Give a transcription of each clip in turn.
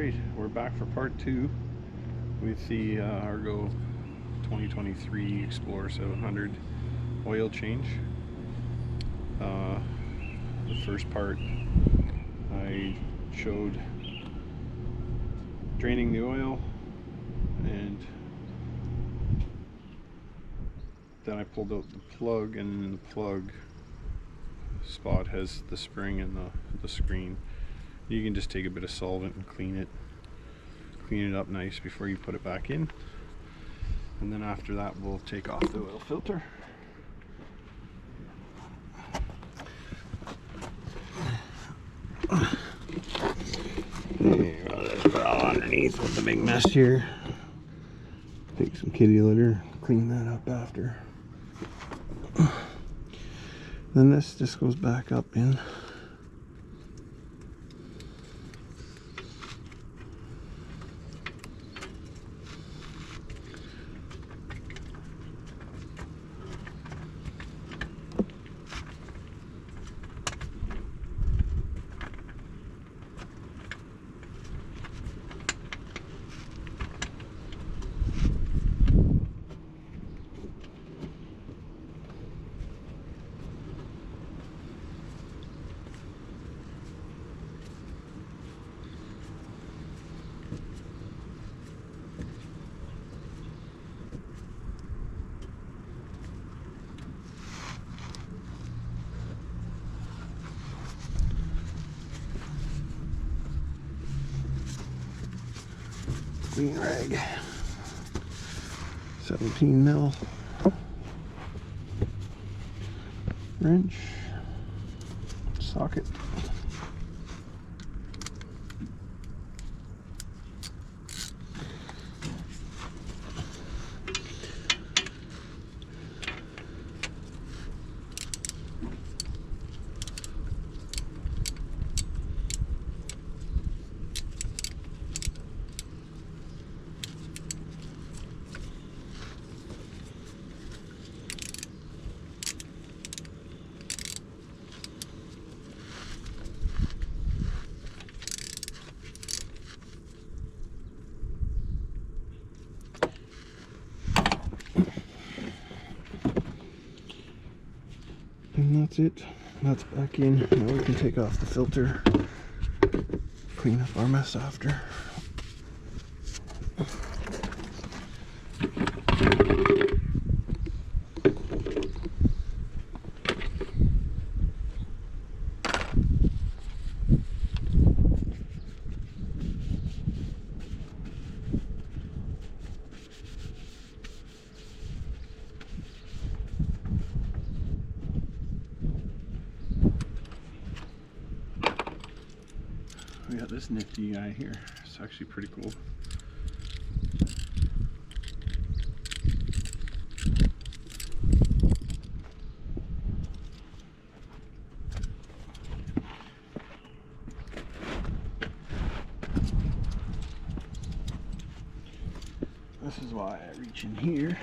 Alright, we're back for part 2 with the Argo 2023 Xplorer 700 oil change. The first part I showed draining the oil, and then I pulled out the plug, and the plug spot has the spring and the screen. You can just take a bit of solvent and clean it up nice before you put it back in, and then after that we'll take off the oil filter. Let's put it all underneath with the big mess here. Take some kitty litter, clean that up after. Then this just goes back up in. Clean rag, 17 mil wrench, socket. And that's it. That's back in. Now we can take off the filter, clean up our mess after. We got this nifty guy here. It's actually pretty cool. This is why I reach in here.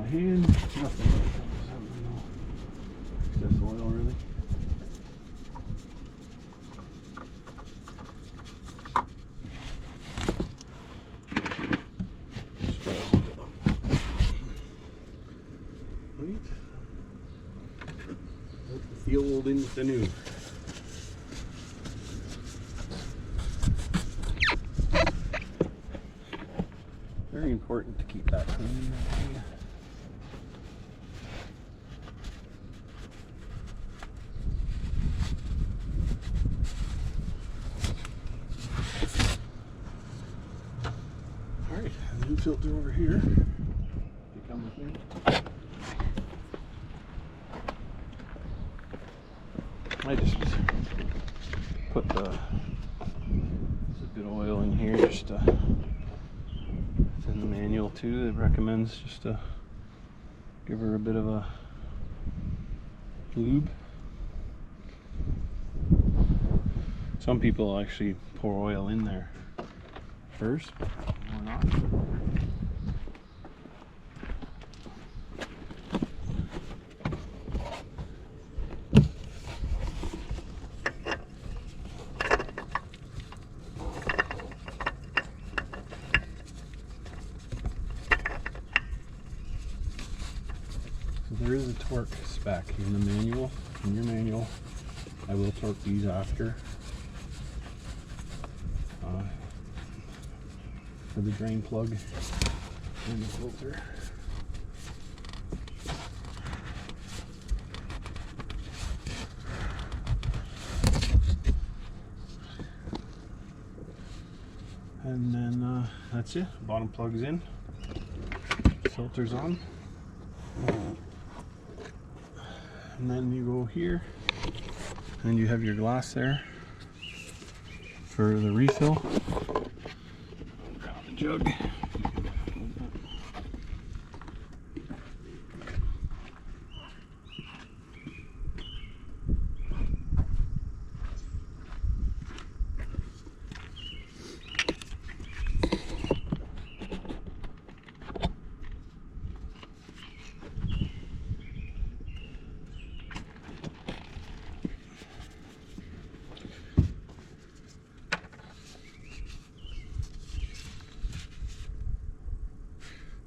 Hand, nothing. Just oil, really. Right. The old in with the new. Very important to keep that clean. filter over here. You come with me. I just put a bit of oil in here, just it's in the manual too. It recommends just to give her a bit of a lube. Some people actually pour oil in there first, or not. There is a torque spec in the manual. In your manual, I will torque these after for the drain plug and the filter. And then that's it. Bottom plug's in, filter's on. And then you go here and you have your glass there for the refill. Grab the jug.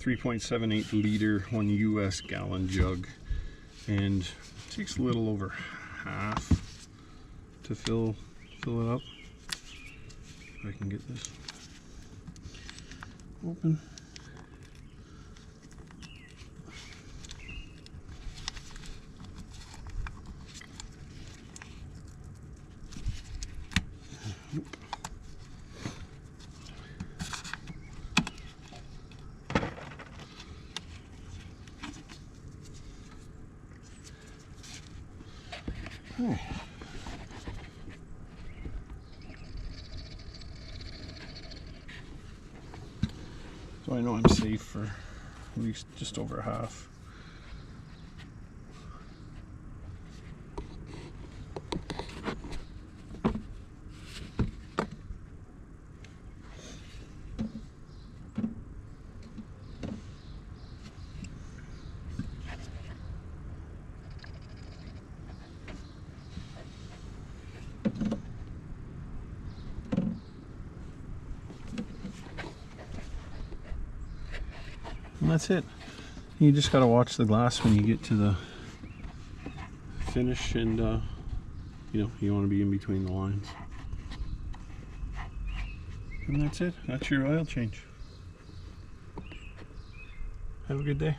.78 liter, 1 US gallon jug, and it takes a little over half to fill it up. If I can get this open. Okay. So I know I'm safe for at least just over half. And that's it. You just gotta watch the glass when you get to the finish, and you know, you want to be in between the lines. And that's it. That's your oil change. Have a good day.